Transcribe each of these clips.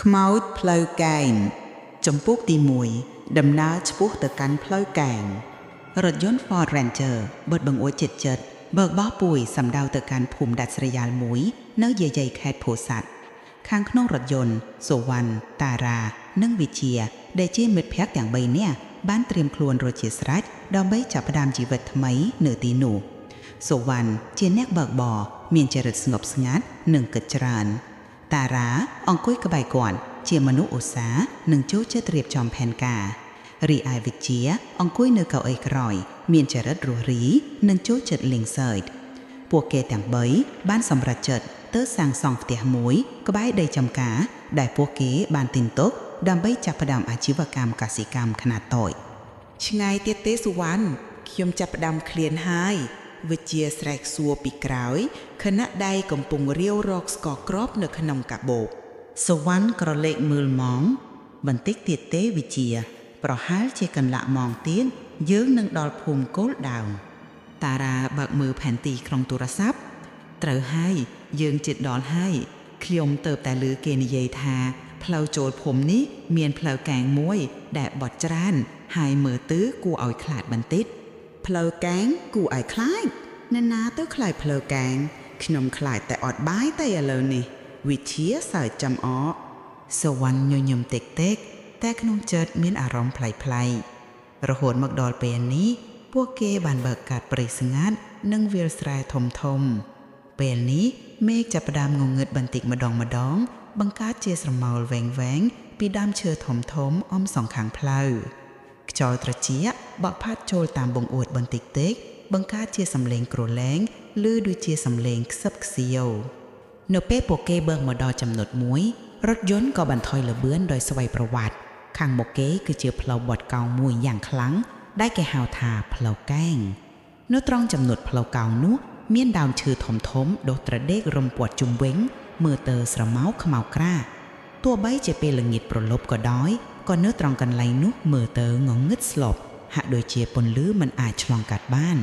ខ្មោចផ្លូវកែងចំពោះទី1ដំណើរឆ្ពោះទៅកាន់ផ្លូវកែងរថយន្ត Ford Ranger បិទបង្អួចចិត្តបើកបោះពួយសម្ដៅទៅកាន់ភូមិដាច់ស្រយាលមួយនៅយាយីខេត្តពោធិ៍សាត់ខាងក្នុងរថយន្តសុវណ្ណតារានិងវិជាដែលជាមិត្តភក្តិទាំង3នាក់បានត្រៀមខ្លួនរួចជាស្រេចដើម្បីចាប់ផ្ដើមជីវិតថ្មីនៅទីនោះសុវណ្ណជាអ្នកបើកបរមានចរិតស្ងប់ស្ងាត់និងគិតច្រើនតារាអង្គុយក្បែរគាត់ជាមនុស្សឧស្សាហ៍និងចូលចិត្តរៀបចំផែនការរីឯវិជាអង្គុយនៅកៅអីក្រោយមានចរិតរស់រីនិងចូលចិត្តលេងសើចពួកគេទាំង3បានសម្រេចចិត្តទៅសាងសង់ផ្ទះមួយក្បែរដីចំការដែលពួកគេបានទិញទុកដើម្បីចាប់ផ្ដើមអាជីវកម្មកសិកម្មខ្នាតតូចឆ្ងាយទៀតទេសុវណ្ណខ្ញុំចាប់ផ្ដើមឃ្លានហើយវិជាស្រែកសួរពីក្រោយខណៈដៃកំពុងរាវរកស្ករគ្រាប់នៅក្នុងកាបូបសុវណ្ណក្រឡេកមើលម៉ោងបន្តិចទៀតទេវិជាប្រហែលជាកន្លះម៉ោងទៀតយើងនឹងដល់ភូមិគោលដៅតារាបើកមើលផែនទីក្នុងទូរស័ព្ទត្រូវហើយយើងជិតដល់ហើយខ្ញុំទៅតែឮគេនិយាយថាផ្លូវចូលភូមិនេះមានផ្លូវកែងមួយដែលបត់ច្រើនហើយមើលទៅគួរឲ្យខ្លាចបន្តិចផ្លូវកែងគួរឲ្យខ្លាចណែណាទៅខ្លាចផ្លូវកែងខ្ញុំខ្លាចតែអត់បាយតែឥឡូវនេះវិជាសើចចំអកសវណ្ណញញឹមតិចតែក្នុងចិត្តមានអារម្មណ៍ប្លែករហូតមកដល់ពេលនេះពួកគេបានបើកកាត់ព្រៃស្ងាត់និងវាលស្រែធំពេលនេះមេឃចាប់ផ្ដើមងងឹតបន្តិចម្ដងបង្កើតជាស្រមោលវែងពីដើមឈើធំអមសងខាងផ្លូវខ្យល់ត្រជាក់បក់ផាត់ចូលតាមបង្អួចបន្តិចបង្កើតជាសំឡេងគ្រលែងឬដូចជាសំឡេងខ្សឹបខ្សៀវនៅពេលពួកគេបើកមកដល់ចំណុចមួយរថយន្តក៏បន្ថយល្បឿនដោយស្វ័យប្រវត្តិខាងមុខគេគឺជាផ្លូវបត់កោងមួយយ៉ាងខ្លាំងដែលគេហៅថាផ្លូវកែងនៅត្រង់ចំណុចផ្លូវកោងនោះមានដើមឈើធំដុះត្រដេករំពាត់ជុំវិញមើលទៅស្រមោលខ្មៅក្រាទោះបីជាពេលល្ងាចប្រលប់ក៏ដោយក៏នៅត្រង់កន្លែងនោះមើលទៅងងឹតស្លប់ហាក់ដូចជាពន្លឺមិនអាចឆ្លងកាត់បាន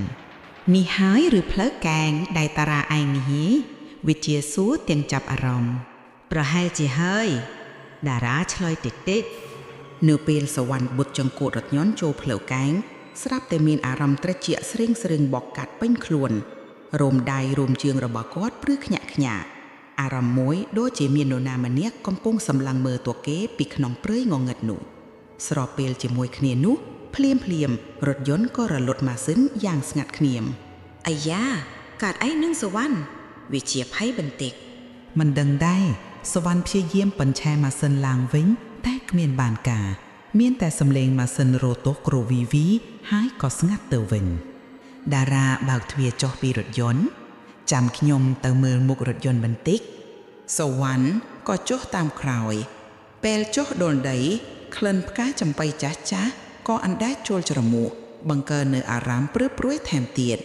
នេះហើយឬផ្លូវកែងដែលតារាឯងនេះវិជាសួរទាំងចាប់អារម្មណ៍ប្រហែលជាហើយតារាឆ្លើយតិចនៅពេលសវណ្ណបុត្រចង្កូតរថយន្តចូលផ្លូវកែងស្រាប់តែមានអារម្មណ៍ត្រជាក់ស្រៀងបកកាត់ពេញខ្លួនរោមដៃរោមជើងរបស់គាត់ព្រឺខ្ញាក់អារម្មណ៍មួយដូចជាមាននរណាម្នាក់កំពុងសម្លឹងមើលតួគេពីក្នុងព្រៃងងឹតនោះស្របពេលជាមួយគ្នានោះភ្លាមរថយន្តក៏រលត់ម៉ាស៊ីនយ៉ាងស្ងាត់ខ្នៀមអាយ៉ាកើតអីនឹងសវណ្ណវិជាភ័យបន្តិចមិនដឹងដែរសវណ្ណព្យាយាមបញ្ឆេះម៉ាស៊ីនឡើងវិញតែគ្មានបានការមានតែសំឡេងម៉ាស៊ីនរោទោគ្រូវីហើយក៏ស្ងាត់ទៅវិញតារាបើកទ្វារចុះពីរថយន្តចាំខ្ញុំទៅមើលមុខរថយន្តបន្តិចសវណ្ណក៏ចុះតាមក្រោយពេលចុះដុលដីក្លិនផ្កាចំបៃចាស់ក៏អណ្ដែតចូលច្រមុះបង្កើននៅអារម្មណ៍ព្រឺព្រួយថែមទៀត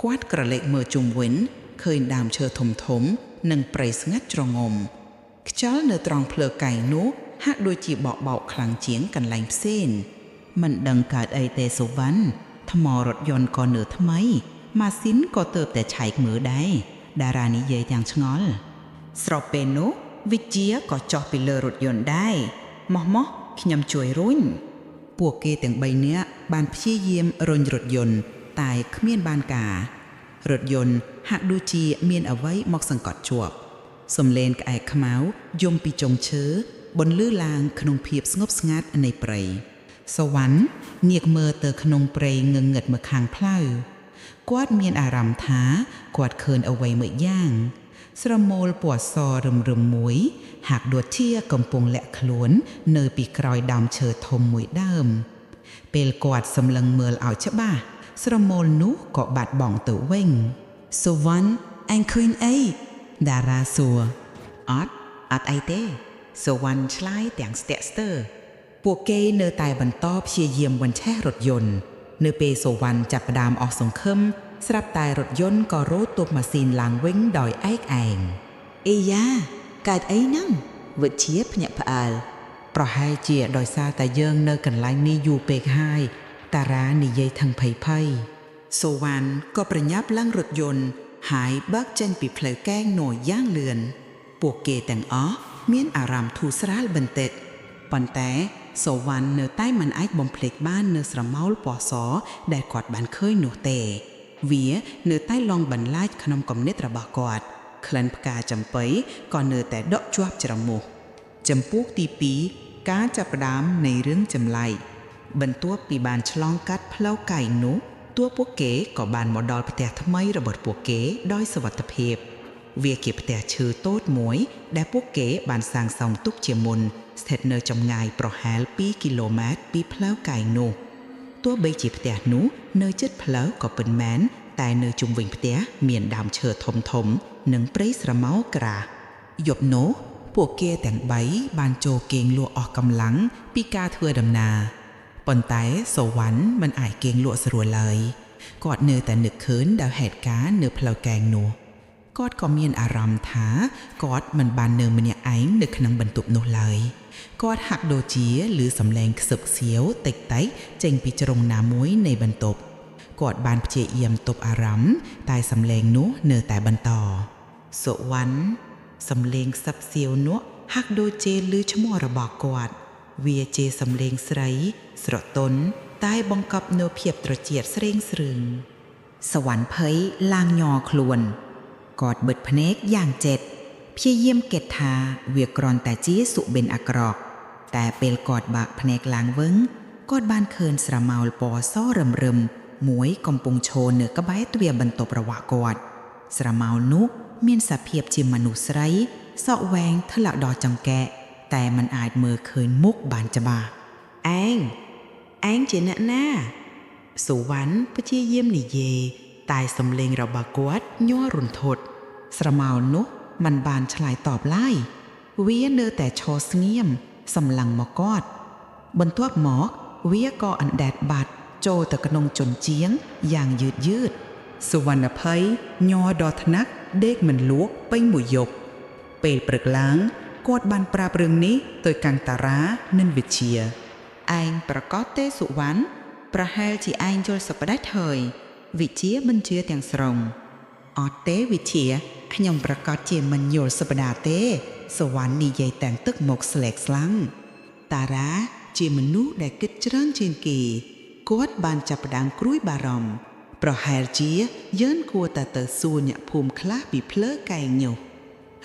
គាត់ក្រឡេកមើលជុំវិញឃើញដើមឈើធំនិងព្រៃស្ងាត់ជ្រងំខ្យល់នៅត្រង់ផ្លូវកែងនោះហាក់ដូចជាបោកខ្លាំងជាងកន្លែងផ្សេងមិនដឹងកើតអីទេសុវណ្ណថ្មរថយន្តក៏នៅថ្មីម៉ាស៊ីនក៏ទើបតែឆែកមើលដែរតារានិយាយទាំងឆ្ងល់ស្របពេលនោះវិជាក៏ចុះពីលើរថយន្តដែរម៉ោះខ្ញុំជួយរុញពួកគេទាំង3នាក់បានព្យាយាមរុញរថយន្តតែគ្មានបានការរថយន្តហាក់ដូចជាមានអ្វីមកសង្កត់ជាប់សំឡេងក្អែកខ្មៅយំពីចុងឈើបន្លឺឡើងក្នុងភាពស្ងប់ស្ងាត់នៃព្រៃសវណ្ណងាកមើលទៅក្នុងព្រៃងងឹតមកខាងផ្លូវគាត់មានអារម្មណ៍ថាគាត់ឃើញអ្វីមួយយ៉ាងស្រមោលពណ៌សរឹមមួយហាក់ដូចជាកំពុងលាក់ខ្លួននៅពីក្រោយដើមឈើធំមួយដើមពេលគាត់សម្លឹងមើលឲ្យច្បាស់ស្រមោលនោះក៏បាត់បង់ទៅវិញសុវណ្ណអញឃើញអីតារាសួរអត់អីទេសុវណ្ណឆ្លើយទាំងស្ទាក់ស្ទើរពួកគេនៅតែបន្តព្យាយាមបញ្ឆេះរថយន្តនៅពេលសុវណ្ណចាប់ផ្ដើមអស់សង្ឃឹមស្រាប់តែរថយន្តក៏រោទប់ម៉ាស៊ីនឡើងវិញដោយឯកឯងអេយ៉ាកើតអីហ្នឹងវិជាភ្ញាក់ផ្អើលប្រហែលជាដោយសារតែយើងនៅកន្លែងនេះយូរពេកហើយតារានិយាយថឹងភ័យសុវណ្ណក៏ប្រញាប់ឡើងរថយន្តហើយបើកចេញពីផ្លូវកែងនោះយ៉ាងលឿនពួកគេទាំងអស់ មានអារម្មណ៍ធូរស្រាលបន្តិចប៉ុន្តែសូវ៉ាន់នៅតែមិនអាចបំភ្លេចបាននៅស្រមោលពណ៌សដែលគាត់បានឃើញនោះទេវានៅតែលងបន្លាចក្នុងគំនិតរបស់គាត់ក្លិនផ្កាចំប៉ីក៏នៅតែដក់ជាប់ច្រមុះចំពោះទី2ការចាប់ផ្ដើមនៃរឿងចម្លែកបន្ទាប់ពីបានឆ្លងកាត់ផ្លូវកាយនោះតួពួកគេក៏បានមកដល់ផ្ទះថ្មីរបស់ពួកគេដោយសុវត្ថិភាពវាជាផ្ទះឈើតូចមួយដែលពួកគេបានសាងសង់ទុកជាមុនស្ថិតនៅចម្ងាយប្រហែល2គីឡូម៉ែត្រពីផ្លូវកាយនោះទោះបីជាផ្ទះនោះនៅជិតផ្លូវក៏ពិតមែនតែនៅជុំវិញផ្ទះមានដើមឈើធំៗនិងព្រៃស្រមោលក្រាស់យប់នោះពួកគេទាំង3បានចូលគេងលក់អស់កម្លាំងពីការធ្វើដំណើរប៉ុន្តែសូវ៉ាន់មិនអាចគេងលក់ស្រួលឡើយគាត់នៅតែនឹកឃើញដល់ហេតុការណ៍នៅផ្លូវកែងនោះគាត់ក៏មានអារម្មណ៍ថាគាត់មិនបាននៅម្នាក់ឯងនៅក្នុងបន្ទប់នោះឡើយគាត់ហាក់ដូចជាឮសំឡេងខ្សឹបខ្សៀវតិចៗចេញពីជ្រុងណាមួយនៃបន្ទប់គាត់បានព្យាយាមទប់អារម្មណ៍តែសំឡេងនោះនៅតែបន្តសូវ៉ាន់សំឡេងខ្សឹបខ្សៀវនោះហាក់ដូចជាឮឈ្មោះរបស់គាត់វាជាសំឡេងស្រីស្រទន់តែបង្កប់នូវភាពត្រចៀកស្រេងស្រឿងសវណ្ណភ័យឡើងញ័រខ្លួនគាត់បិទភ្នែកយ៉ាងចេតព្យាយាមគិតថាវាគ្រាន់តែជាសុបិនអាក្រក់តែពេលគាត់បើកភ្នែកឡើងវិញគាត់បានឃើញស្រមោលពណ៌សរឹមរឹមមួយកំពុងឈរនៅក្បែរទ្វារបន្ទប់របស់គាត់ស្រមោលនោះមានសភាពជាមនុស្សស្រីសក់វែងថ្លាក់ដល់ចង្កេះតែมันអាចមើលឃើញមុខបានច្បាស់ឯងជាអ្នកណាសុវណ្ណព្យាយាមនិយាយតែសំឡេងរបស់គាត់ញ័ររន្ធត់ស្រមោលនោះมันបានឆ្លើយតបឡើយវានៅតែឈរស្ងៀមសម្លឹងមកគាត់បន្ទាប់មកវាក៏អណ្ដែតបាត់ចូលទៅក្នុងជញ្ជាំងយ៉ាងយឺតសុវណ្ណភ័យញ័រដល់ថ្នាក់ដេកមិនលក់ពេញមួយយប់ពេលព្រឹកឡើងគាត់បានប្រាប់រឿងនេះទៅកាំងតារានិងវិជាឯងប្រកាសទេសុវណ្ណប្រហែលជាឯងយល់សប្តិហើយវិជាមិនជឿទាំងស្រុងអត់ទេវិជាខ្ញុំប្រកាសជាមិនយល់សប្តាហ៍ទេសុវណ្ណនិយាយទាំងទឹកមកស្លេកស្លាំងតារាជាមនុស្សដែលគិតច្រើនជាងគេគាត់បានចាប់ផ្ដើមគ្រួយបារម្ភប្រហែលជាយើងគួរតែទៅសួរអ្នកភូមិខ្លះពីផ្លូវកែងនោះ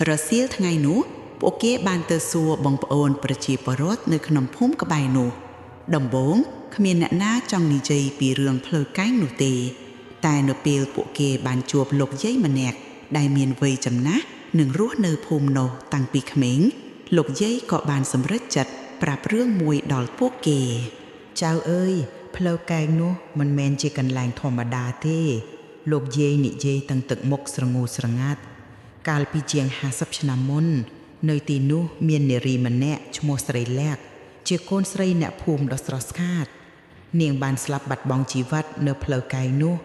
រសៀលថ្ងៃនោះពួកគេបានទៅសួរបងប្អូនប្រជាពលរដ្ឋនៅក្នុងភូមិក្បែរនោះដំបូងគ្មានអ្នកណាចង់និយាយពីរឿងផ្លូវកែងនោះទេតែនៅពេលពួកគេបានជួបលោកយាយម្នាក់ដែលមានវ័យចំណាស់និងរស់នៅភូមិនោះតាំងពីក្មេងលោកយាយក៏បានសម្រេចចិត្តប្រាប់រឿងមួយដល់ពួកគេចៅអើយផ្លូវកែងនោះមិនមែនជាកន្លែងធម្មតាទេលោកយាយនិយាយទាំងទឹកមុខស្រងូស្រងាត់កាលពីជាង50ឆ្នាំមុននៅទីនោះមាននារីម្នាក់ឈ្មោះស្រីលាក់ជាកូនស្រីអ្នកភូមិដ៏ស្រស់ស្អាតនាងបានស្លាប់បាត់បង់ជីវិតនៅផ្លូវកែងនោះ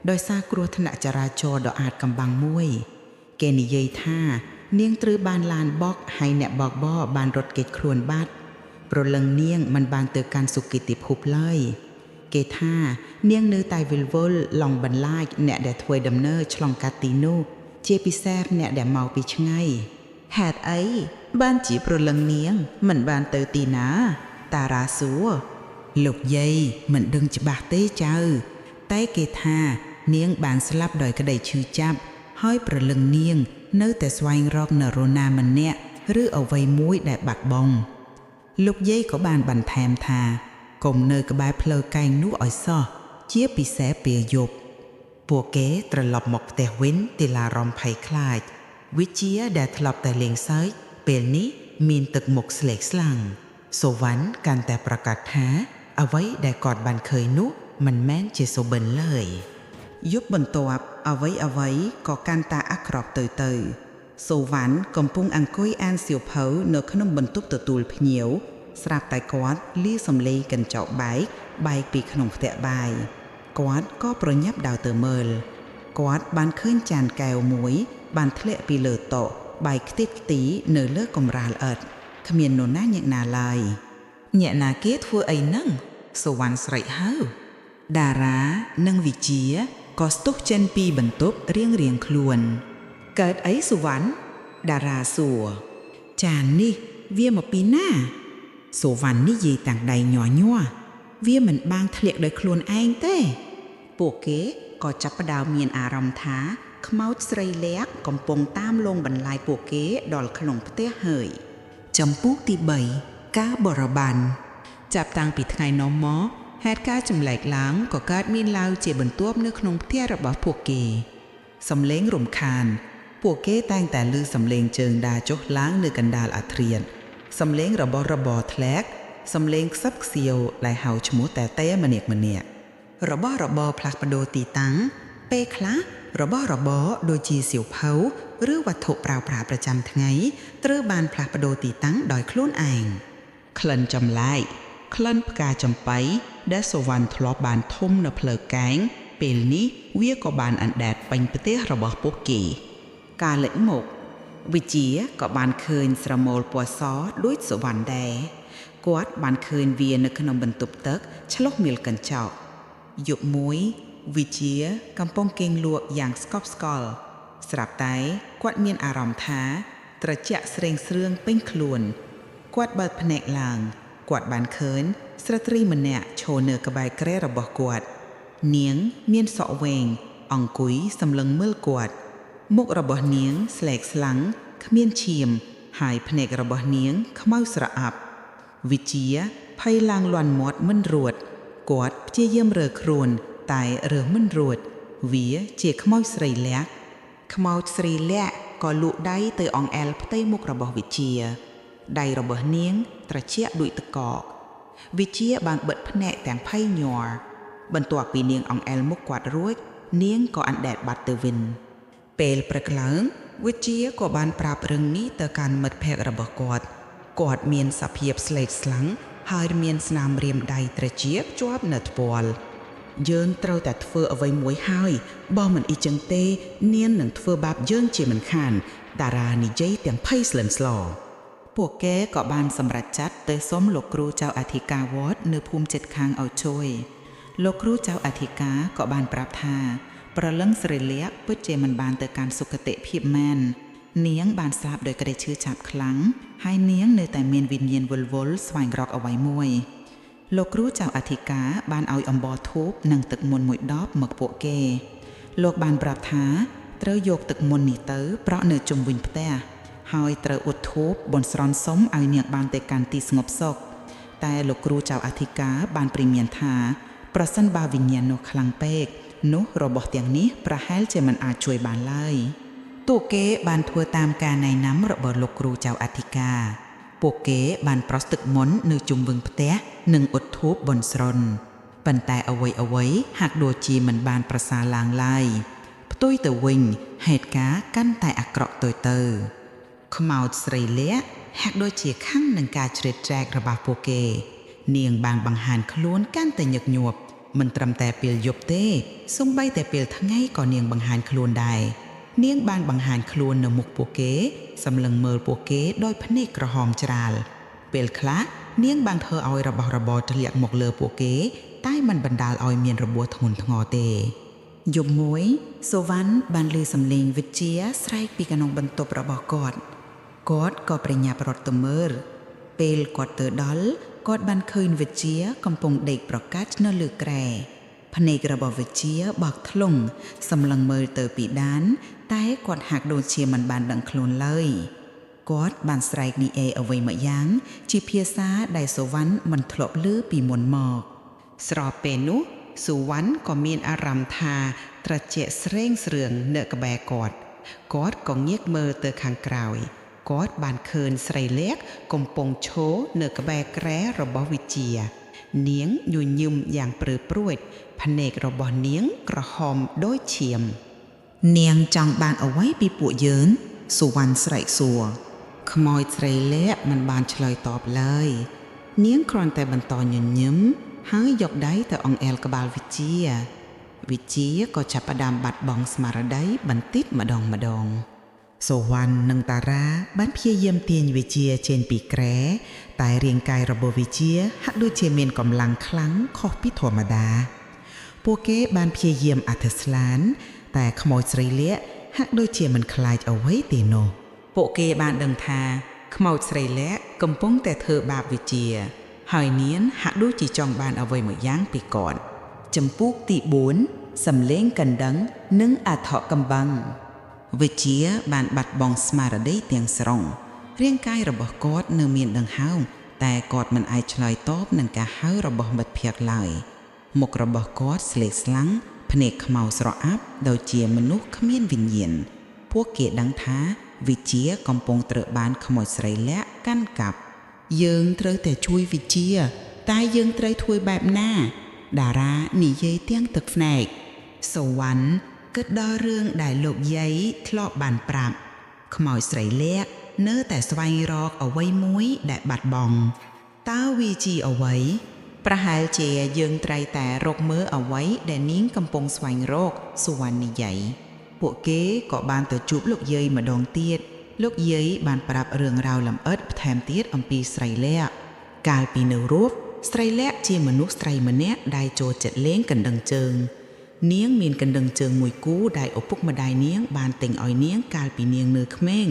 ដោយសារគ្រោះថ្នាក់ចរាចរណ៍ដ៏អាថ៌កំបាំងមួយគេនិយាយថានាងត្រូវបានឡានបុកហើយអ្នកបើកបរបានរត់គេចខ្លួនបាត់ព្រលឹងនាងមិនបានទៅកាន់សុគតិភពឡើយគេថានាងនៅតែវិលវល់ឡងបន្លាចអ្នកដែលធ្វើដំណើរឆ្លងកាត់ទីនោះជាពិសេសអ្នកដែលមកពីឆ្ងាយហេតុអីបានជាព្រលឹងនាងមិនបានទៅទីណាតារាសួរលោកយាយមិនដឹងច្បាស់ទេចៅតែគេថានាងបានស្លាប់ដោយក្តីឈឺចាប់ហើយព្រលឹងនាងនៅតែស្វែងរកនរណាម្នាក់ឬអ្វីមួយដែលបាត់បង់លោកយាយក៏បានបន្ថែមថាកុំនៅក្បែរផ្លូវកែងនោះឲ្យសោះជាពិសេសពេលយប់ពួកគេត្រឡប់មកផ្ទះវិញទីឡារំភ័យខ្លាចវិជាដែលធ្លាប់តែលេងសើចពេលនេះមានទឹកមុខស្លេកស្លាំងសូវ៉ាន់កាន់តែប្រកាសថាអ្វីដែលគាត់បានឃើញនោះមិនមែនជាសុបិនឡើយយប់បន្ទាប់អ្វីក៏កាន់តែអាក្រក់ទៅសូវ៉ាន់កំពុងអង្គុយអានសៀវភៅនៅក្នុងបន្ទប់ទទួលភ្ញៀវស្រាប់តែគាត់លាសំឡេងកញ្ចក់បែកពីក្នុងផ្ទះបាយគាត់ក៏ប្រញាប់ដើរទៅមើលគាត់បានឃើញចានកែវមួយបានធ្លាក់ពីលើតុបែកខ្ទេចខ្ទីនៅលើកម្រាលឥដ្ឋគ្មាននរណាញាក់ណាឡើយញាក់ណាគេធ្វើអីហ្នឹងសុវណ្ណស្រែកហៅតារានិងវិជាក៏ស្ទុះចេញពីបន្ទប់រៀងខ្លួនកើតអីសុវណ្ណតារាសួរ ចាននេះវាមកពីណាសូវ៉ាន់នេះនិយាយតាំងដៃញ័រវាមិនបាងធ្លាក់ដោយខ្លួនឯងទេពួកគេក៏ចាប់ផ្ដើមមានអារម្មណ៍ថាខ្មោចស្រីលាក់កំពុងតាមលងបន្លាយពួកគេដល់ក្នុងផ្ទះហើយចំពោះទី3ការបរបាញ់ចាប់តាំងពីថ្ងៃនោះមកហេតុការណ៍ចម្លែកឡើងក៏កើតមានឡើងជាបន្ទាប់នៅក្នុងផ្ទះរបស់ពួកគេសំឡេងរំខានពួកគេតែងតែឮសំឡេងជើងដើរចុះឡើងនៅកណ្ដាលអាធ្រាត្រសំឡេងរបស់របរធ្លាក់សំឡេងខ្សឹបខ្សៀវដែលហៅឈ្មោះតែម្នាក់របស់របរផ្លាស់ប្ដូរទីតាំងពេលខ្លះរបស់របរដូចជាសៀវភៅឬវត្ថុប្រើប្រាស់ប្រចាំថ្ងៃត្រូវបានផ្លាស់ប្ដូរទីតាំងដោយខ្លួនឯងក្លិនចម្លែកក្លិនផ្កាចំបៃដែលសូវ៉ាន់ធ្លាប់បានធំនៅផ្លូវកែងពេលនេះវាក៏បានអណ្ដែតពេញផ្ទះរបស់ពួកគេការលេចមុខវិជាក៏បានឃើញស្រមោលពណ៌សដូចសូវ៉ាន់ដែរគាត់បានឃើញវានៅក្នុងបន្ទប់ទឹកឆ្លុះមាលកញ្ចក់យប់មួយវិជាកំពុងគេងលក់យ៉ាងស្កប់ស្កល់ស្រាប់តែគាត់មានអារម្មណ៍ថាត្រជាក់ស្រេងស្រឿងពេញខ្លួនគាត់បើកភ្នែកឡើងគាត់បានឃើញស្ត្រីម្នាក់ឈរនៅក្បែរគ្រែរបស់គាត់នាងមានសក់វែងអង្គុយសម្លឹងមើលគាត់មុខរបស់នាងស្លែកស្លាំងគ្មានឈាមហើយភ្នែករបស់នាងខ្មៅស្រអាប់វិជាភ័យឡើងលាន់មាត់មិនរួចគាត់ព្យាយាមរើខ្លួនតែរើមិនរួចវាជាខ្មោចស្រីលាក់ខ្មោចស្រីលាក់ក៏លូកដៃទៅអង្អែលផ្ទៃមុខរបស់វិជាដៃរបស់នាងត្រជាក់ដូចទឹកកកវិជាបានបិទភ្នែកទាំងភ័យញ័របន្ទាប់ពីនាងអង្អែលមុខគាត់រួចនាងក៏អណ្ដែតបាត់ទៅវិញពេលព្រឹកឡើងវិជាក៏បានប្រាប់រឿងនេះទៅកាន់មិត្តភក្តិរបស់គាត់មានសភាពស្លេកស្លាំងហើយមានស្នាមរាមដៃត្រជាក់ជាប់នៅថ្ពាល់យើងត្រូវតែធ្វើអ្វីមួយហើយបើមិនអ៊ីចឹងទេនាងនឹងធ្វើបាបយើងជាមិនខានតារានិយាយទាំងភ័យស្លន់ស្លោពួកគេក៏បានសម្រេចចាត់ទៅសុំលោកគ្រូចៅអធិការវត្តនៅភូមិជិតខាងឲ្យជួយលោកគ្រូចៅអធិការក៏បានប្រាប់ថាប្រលឹងស្រីលាក់ពិតជាមិនបានទៅកាន់សុគតិភាពមែននាងបានស្លាប់ដោយក្តីឈឺចាប់ខ្លាំងហើយនាងនៅតែមានវិញ្ញាណវិលវល់ស្វែងរកអ្វីមួយលោកគ្រូចៅអធិការបានឲ្យអំបោះធូបនិងទឹកមន្តមួយដបមកពួកគេលោកបានប្រាប់ថាត្រូវយកទឹកមន្តនេះទៅប្រក់នៅជុំវិញផ្ទះហើយត្រូវអ៊ុតធូបបន់ស្រន់សុំឲ្យនាងបានទៅកាន់ទីស្ងប់សុខតែលោកគ្រូចៅអធិការបានព្រាមានថាប្រសិនបើវិញ្ញាណនោះខ្លាំងពេកនោះរបស់ទាំងនេះប្រហែលជាមិនអាចជួយបានឡើយពួកគេបានធ្វើតាមការណែនាំរបស់លោកគ្រូចៅអធិការពួកគេបានប្រោះទឹកមន្តនៅជុំវិញផ្ទះនិងអ៊ុតធូបបន់ស្រន់ប៉ុន្តែអ្វីហាក់ដូចជាមិនបានប្រសើរឡើងឡើយផ្ទុយទៅវិញហេតុការណ៍កាន់តែអាក្រក់ទៅខ្មោចស្រីលាក់ហាក់ដូចជាខឹងនឹងការជ្រៀតជ្រែករបស់ពួកគេនាងបានបង្ហាញខ្លួនកាន់តែញឹកញាប់មិនត្រឹមតែពេលយប់ទេសូម្បីតែពេលថ្ងៃក៏នាងបង្ហាញខ្លួនដែរនាងបានបង្ហាញខ្លួននៅមុខពួកគេសម្លឹងមើលពួកគេដោយភ្នែកក្រហមច្រាលពេលខ្លះនាងបានធ្វើឲ្យរបស់របរធ្លាក់មកលើពួកគេតែមិនបណ្ដាលឲ្យមានរបួសធ្ងន់ធ្ងរទេយប់មួយសូវ៉ាន់បានឮសំឡេងវិជាស្រែកពីក្នុងបន្ទប់របស់គាត់ក៏ប្រញាប់រត់ទៅមើលពេលគាត់ទៅដល់គាត់បានឃើញវិជាកំពុងដេកប្រកាច់នៅលើគ្រែភ្នែករបស់វិជាបើកធ្លុងសម្លឹងមើលទៅពីដានតែគាត់ហាក់ដូចជាមិនបានដឹងខ្លួនឡើយគាត់បានស្រែកនិយាយអ្វីមួយយ៉ាងជាភាសាដែលសូវ៉ាន់មិនធ្លាប់ឮពីមុនមកស្របពេលនោះសូវ៉ាន់ក៏មានអារម្មណ៍ថាត្រជាក់ស្រេងស្រឿងនៅក្បែរគាត់ក៏ងាកមើលទៅខាងក្រោយគាត់បានឃើញស្រីលាក់កំពុងឈរនៅក្បែរគ្រែរបស់វិជានាងញញឹមយ៉ាងព្រឺព្រួយភ្នែករបស់នាងក្រហមដូចឈាមនាងចង់បានអ្វីពីពួកយើងសូវ៉ាន់ស្រែកសួរខ្មោចស្រីលាក់មិនបានឆ្លើយតបឡើយនាងគ្រាន់តែបន្តញញឹមហើយយកដៃទៅអង្អែលក្បាលវិជាក៏ចាប់ផ្ដើមបាត់បង់ស្មារតីបន្តិចម្ដងសូវ៉ាន់និងតារាបានព្យាយាមទាញវិជាចេញពីគ្រែតែរាងកាយរបស់វិជាហាក់ដូចជាមានកម្លាំងខ្លាំងខុសពីធម្មតាពួកគេបានព្យាយាមអធិស្ឋានតែខ្មោចស្រីលាក់ហាក់ដូចជាមិនខ្លាចអ្វីទេនោះពួកគេបានដឹងថា ខ្មោចស្រីលាក់កំពុងតែធ្វើបាបវិជាហើយនាងហាក់ដូចជាចង់បានអ្វីមួយយ៉ាងពីគាត់ចម្ពោះទី4សំលេងកណ្ដឹងនិងអថកំបាំងវិជាបានបាត់បង់ស្មារតីទាំងស្រុងរាងកាយរបស់គាត់នៅមានដង្ហើមតែគាត់មិនអាចឆ្លើយតបនឹងការហៅរបស់មិត្តភក្តិឡើយមុខរបស់គាត់ស្លេកស្លាំងភ្នែកខ្មៅស្រអាប់ដូចជាមនុស្សគ្មានវិញ្ញាណពួកគេដឹងថាវិជាកំពុងត្រូវបានខ្មោចស្រីលាក់កាន់កាប់យើងត្រូវតែជួយវិជាតែយើងត្រូវធ្វើបែបណាតារានិយាយទាំងទឹកភ្នែកសវណ្ណគិតដល់រឿងដែលលោកយាយធ្លាប់បានប្រាប់ខ្មោចស្រីលាក់នៅតែស្វែងរកអ្វីមួយដែលបាត់បង់តើវាជាអ្វីប្រហែលជាយើងត្រូវតែរកមើលអ្វីដែលនាងកំពុងស្វែងរកសវណ្ណនិយាយពួកគេក៏បានទៅជួបលោកយាយម្ដងទៀតលោកយាយបានប្រាប់រឿងរ៉ាវលម្អិតបន្ថែមទៀតអំពីស្រីលាក់កាលពីនៅរស់ស្រីលាក់ជាមនុស្សស្រីម្នាក់ដែលចូលចិត្តលេងកណ្ដឹងជើងនាងមានកណ្ដឹងជើងមួយគូដែលឪពុកម្ដាយនាងបានទិញឲ្យនាងកាលពីនាងនៅក្មេង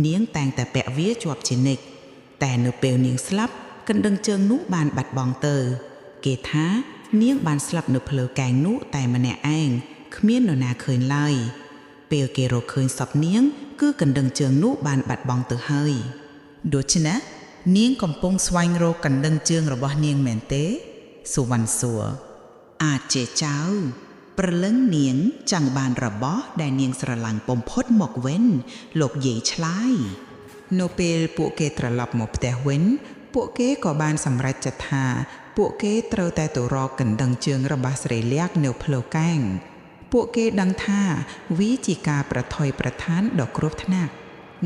នាងតែងតែពាក់វាជាប់ជានិច្ចតែនៅពេលនាងស្លាប់កណ្ដឹងជើងនោះបានបាត់បង់ទៅគេថានាងបានស្លាប់នៅភ្លើកែងនោះតែម្នាក់ឯងគ្មាននរណាឃើញឡើយពេលគេរកឃើញសពនាងគឺកណ្ដឹងជើងនោះបានបាត់បង់ទៅហើយដូច្នេះនាងកំពុងស្វែងរកកណ្ដឹងជើងរបស់នាងមែនទេសុវណ្ណសួរអាចជាចៅព្រលឹងនាងចង់បានរបស់ដែលនាងស្រឡាញ់បំផុតមកវិញលោកយាយឆ្លើយនៅពេលពួកគេត្រឡប់មកផ្ទះវិញពួកគេក៏បានសម្រេចចិត្តថាពួកគេត្រូវតែទៅរកកណ្ដឹងជើងរបស់ស្រីលាក់នៅផ្លូវកែងពួកគេដឹងថាវាជាការប្រថុយប្រឋានដ៏គ្រោះថ្នាក់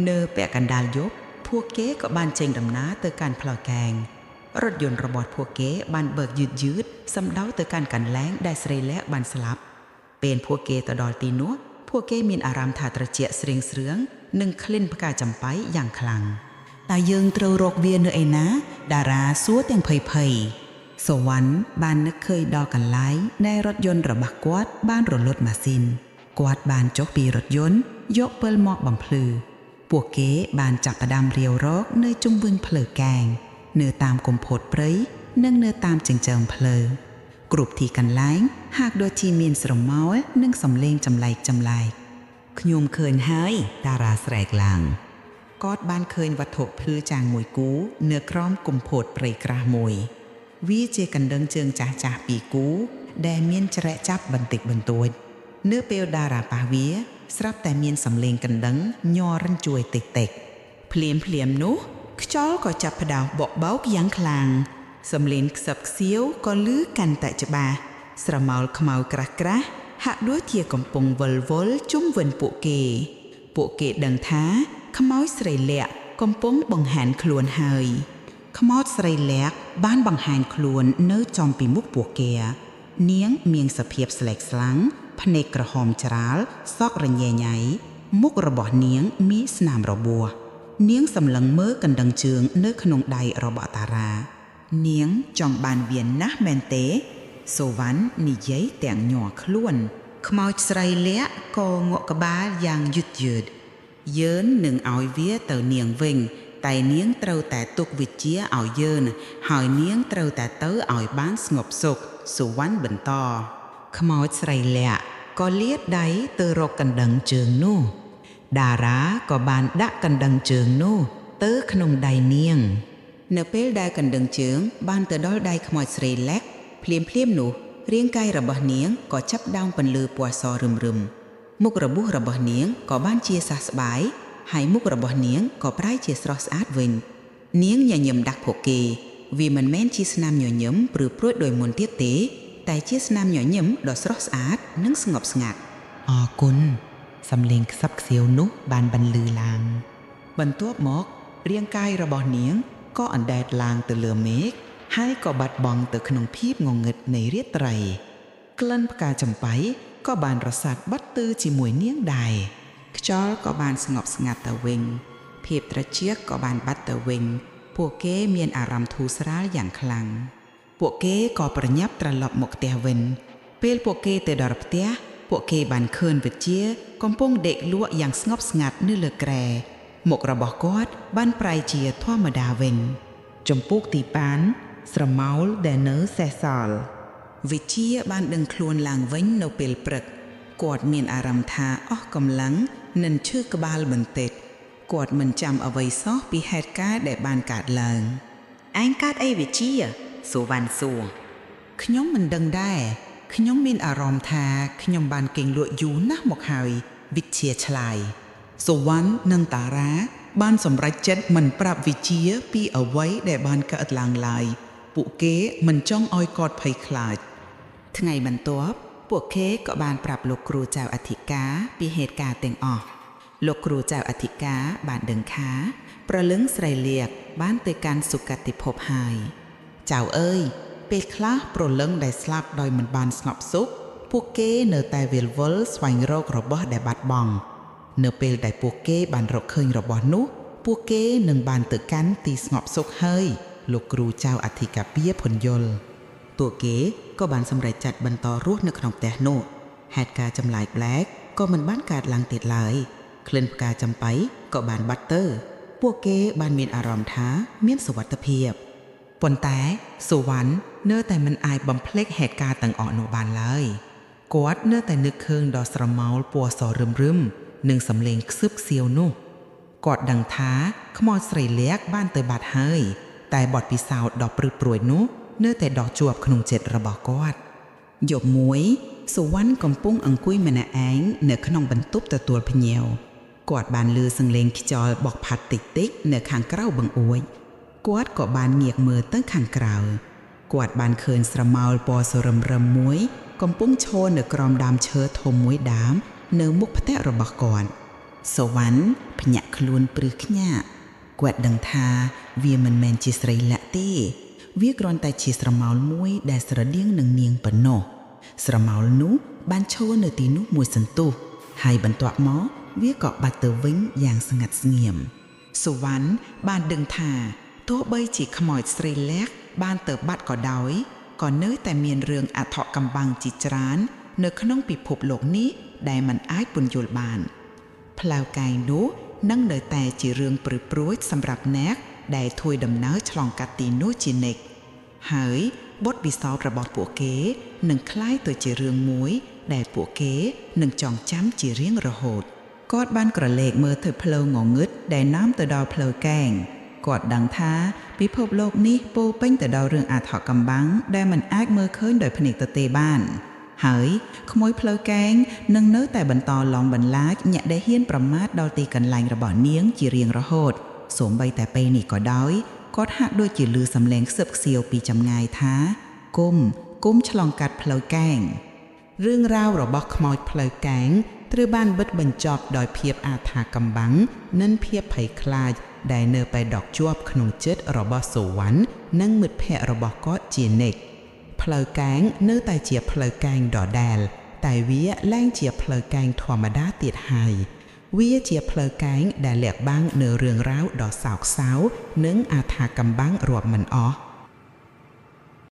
នៅពាក់កណ្ដាលយប់ពួកគេក៏បានចេញដំណើរទៅកាន់ផ្លូវកែងរថយន្តរបស់ពួកគេបានបើកយឺតសំដៅទៅកាន់កន្លែងដែលស្រីលាក់បានស្លាប់ពេលពួកគេទៅដល់ទីនោះពួកគេមានអារម្មណ៍ថាត្រជាក់ស្រៀងស្រឿងនិងក្លិនផ្កាចំប៉ៃយ៉ាងខ្លាំងតែយើងត្រូវរកវានៅឯណាតារាសួរទាំងភ័យសវណ្ណបាននឹកឃើញដល់កន្លែងដែលរថយន្តរបស់គាត់បានរលត់ម៉ាស៊ីនគាត់បានចុះពីរថយន្តយកពិលមកបំភ្លឺពួកគេបានចាប់ផ្ដើមរាវរកនៅជុំវិញផ្លូវកែងនៅតាមគុម្ពោតព្រៃនិងនៅតាមចិញ្ចើមផ្លូវគ្រប់ទីកន្លែងហាក់ដូចជាមានស្រមោលនិងសំឡេងចម្លែកខ្ញុំឃើញហើយតារាស្រែកឡើងគាត់បានឃើញវត្ថុភ្លឺចាំងមួយគូនៅក្រោមគុម្ពោតព្រៃក្រាស់មួយវាជាកណ្ដឹងជើងចាស់ពីរគូដែលមានច្រែកចាប់បន្តិចបន្តួចនៅពេលតារាប៉ះវាស្រាប់តែមានសំឡេងកណ្ដឹងញ័ររញ្ជួយតិចភ្លាមនោះខ្យល់ក៏ចាប់ផ្ដើមបក់បោកយ៉ាងខ្លាំងសំឡេងខ្សឹបខ្សៀវក៏ឮកាន់តែច្បាស់ស្រមោលខ្មៅក្រាស់ហាក់ដូចជាកំពុងវិលវល់ជុំវិញពួកគេដឹងថាខ្មោចស្រីលាក់កំពុងបង្ហាញខ្លួនហើយខ្មោចស្រីលាក់បានបង្ហាញខ្លួននៅចំពីមុខពួកគេនាងមានសភាពស្លេកស្លាំងភ្នែកក្រហមច្រាលសក់រញ៉េញ៉ៃមុខរបស់នាងមានស្នាមរបួសនាងសម្លឹងមើលកណ្ដឹងជើងនៅក្នុងដៃរបស់តារានាងចង់បានវាណាស់មែនទេសូវ៉ាន់និយាយទាំងញ័រខ្លួនខ្មោចស្រីលាក់ក៏ងក់ក្បាលយ៉ាងយឺតយើងនឹងឲ្យវាទៅនាងវិញតែនាងត្រូវតែទុកវិជាឲ្យយើងហើយនាងត្រូវតែទៅឲ្យបានស្ងប់សុខសូវ៉ាន់បន្តខ្មោចស្រីលាក់ក៏លាតដៃទៅរកកណ្ដឹងជើងនោះតារាក៏បានដាក់កណ្ដឹងជើងនោះទៅក្នុងដៃនាងនៅពេលដែលកណ្ដឹងជើងបានទៅដល់ដៃខ្មោចស្រីលាក់ភ្លាមនោះរាងកាយរបស់នាងក៏ចាប់ដើមពន្លឺពណ៌សរឹមមុខរបួសរបស់នាងក៏បានជាសះស្បើយហើយមុខរបស់នាងក៏ប្រែជាស្រស់ស្អាតវិញនាងញញឹមដាក់ពួកគេវាមិនមែនជាស្នាមញញឹមព្រឺព្រួយដោយមុនទៀតទេតែជាស្នាមញញឹមដ៏ស្រស់ស្អាតនិងស្ងប់ស្ងាត់អរគុណសំឡេងខ្សឹបខ្សៀវនោះបានបន្លឺឡើងបន្ទាប់មករាងកាយរបស់នាងក៏អណ្ដែតឡើងទៅលើមេឃហើយក៏បាត់បង់ទៅក្នុងភាពងងឹតនៃរាត្រីក្លិនផ្កាចំប៉ៃក៏បានរសាត់បាត់ទៅជាមួយនាងដែរខ្យល់ក៏បានស្ងប់ស្ងាត់ទៅវិញភាពត្រជាក់ក៏បានបាត់ទៅវិញពួកគេមានអារម្មណ៍ធូរស្រាលយ៉ាងខ្លាំងពួកគេក៏ប្រញាប់ត្រឡប់មកផ្ទះវិញពេលពួកគេទៅដល់ផ្ទះពួកគេបានឃើញវិជាកំពុងដេកលក់យ៉ាងស្ងប់ស្ងាត់នៅលើគ្រែ មុខរបស់គាត់បានប្រែជាធម្មតាវិញចំពោះទីប៉ានស្រមោលដែលនៅសេសសល់វិជាបានដឹងខ្លួនឡើងវិញនៅពេលព្រឹកគាត់មានអារម្មណ៍ថាអស់កម្លាំងនិងឈឺក្បាលបន្តិចគាត់មិនចាំអ្វីសោះពីហេតុការណ៍ដែលបានកើតឡើងឯងកើតអីវិជាសុវណ្ណសួរខ្ញុំមិនដឹងដែរខ្ញុំមានអារម្មណ៍ថាខ្ញុំបានគេងលក់យូរណាស់មកហើយវិជាឆ្លើយសុវណ្ណនិងតារាបានសម្រេចចិត្តមិនប្រាប់វិជាពីអ្វីដែលបានកើតឡើងឡើយពួកគេមិនចង់ឲ្យគាត់ភ័យខ្លាចថ្ងៃបន្ទាប់ពួកគេក៏បានប្រាប់លោកគ្រូចៅអធិការពីហេតុការណ៍ទាំងអស់លោកគ្រូចៅអធិការបានដឹងថាប្រលឹងស្រីលៀកបានទៅកាន់សុគតិភពហើយចៅអើយពេលខ្លះប្រលឹងដែលស្លាប់ដោយមិនបានស្ងប់សុខពួកគេនៅតែវិលវល់ស្វែងរករបស់ដែលបាត់បង់នៅពេលដែលពួកគេបានរកឃើញរបស់នោះពួកគេនឹងបានទៅកាន់ទីស្ងប់សុខហើយលោកគ្រូចៅអធិការពារភន្យល់ពួកគេក៏បានសម្រេចចាត់បន្តរស់នៅក្នុងផ្ទះនោះហេតុការណ៍ចម្លែកប្លែកក៏មិនបានកើតឡើងទៀតឡើយក្លិនផ្កាចំបៃក៏បានបាត់ទៅពួកគេបានមានអារម្មណ៍ថាមានសុវត្ថិភាពប៉ុន្តែសុវណ្ណនៅតែមិនអាចបំភ្លេចហេតុការណ៍ទាំងអស់នោះបានឡើយគាត់នៅតែនឹកឃើញដល់ស្រមោលពណ៌សរឹមរឹមនិងសំឡេងខ្សឹបខ្សៀវនោះគាត់ដឹងថាខ្មោចស្រីលៀកបានទៅបាត់ហើយតែបទពិសោធន៍ដ៏ព្រឹកព្រួយនោះនៅតែដកជាប់ក្នុងចិត្តរបស់គាត់យប់មួយសុវណ្ណកំពុងអង្គុយម្នាក់ឯងនៅក្នុងបន្ទប់ទទួលភ្ញៀវគាត់បានឮសំឡេងខ្យល់បក់ផាត់តិចតិចនៅខាងក្រៅបង្អួចគាត់ក៏បានងាកមើលទៅខាងក្រៅគាត់បានឃើញស្រមោលពណ៌សរឹមរឹមមួយកំពុងឈរនៅក្រោមដើមឈើធំមួយដើមនៅមុខផ្ទះរបស់គាត់សុវណ្ណភ្ញាក់ខ្លួនព្រឺខ្ញាក់គាត់ដឹងថាវាមិនមែនជាស្រីលាក់ទេវាគ្រាន់តែជាស្រមោលមួយដែលស្រដៀងនឹងនាងប៉ុណ្ណោះស្រមោលនោះបានឈរនៅទីនោះមួយសន្ទុះហើយបន្ទាប់មកវាក៏បាត់ទៅវិញយ៉ាងស្ងាត់ស្ងៀមសុវណ្ណបានដឹងថាទោះបីជាខ្មោចស្រីលក្ខបានទៅបាត់ក៏ដោយក៏នៅតែមានរឿងអថកំបាំងជាច្រើននៅក្នុងពិភពលោកនេះដែលมันអាចពន្យល់បានផ្លូវកាយនោះនឹងនៅតែជារឿងព្រឺព្រួចសម្រាប់អ្នកដែលធ្វើដំណើរឆ្លងកាត់ទីនោះជានិច្ចហើយបទពិសោធន៍របស់ពួកគេនឹងคล้ายទៅជារឿងមួយដែលពួកគេនឹងចងចាំជារៀងរហូតគាត់បានក្រឡេកមើលទៅផ្លូវងងឹតដែលនាំទៅដល់ផ្លូវកែងគាត់ដឹងថាពិភពលោកនេះពោពេញទៅដោយរឿងអាថ៌កំបាំងដែលមិនអាចមើលឃើញដោយភ្នែកទទេបានហើយក្មួយផ្លូវកែងនឹងនៅតែបន្តឡងបន្លាចអ្នកដែលហ៊ានប្រមាថដល់ទីកន្លែងរបស់នាងជារៀងរហូតសូម្បីតែពេលនេះក៏ដោយគាត់ហាក់ដូចជាឮសំឡេងខ្សឹបខ្សៀវពីចម្ងាយថាគុំឆ្លងកាត់ផ្លូវកែងរឿងរ៉ាវរបស់ខ្មោចផ្លូវកែងត្រូវបានបិទបញ្ចប់ដោយភាពអាថាកំបាំងនិងភាពភ័យខ្លាចដែលនៅតែដកជាប់ក្នុងចិត្តរបស់សុវណ្ណនិងមិត្តភ័ក្តិរបស់គាត់ជានិច្ចផ្លូវកែងនៅតែជាផ្លូវកែងដដែលតែវាឡើងជាផ្លូវកែងធម្មតាទៀតហើយវាជាផ្លូវកែងដែលលាក់បាំងនៅរឿងរ៉ាវដ៏សោកសៅនិងអាថាកំបាំងរាប់មិនអស់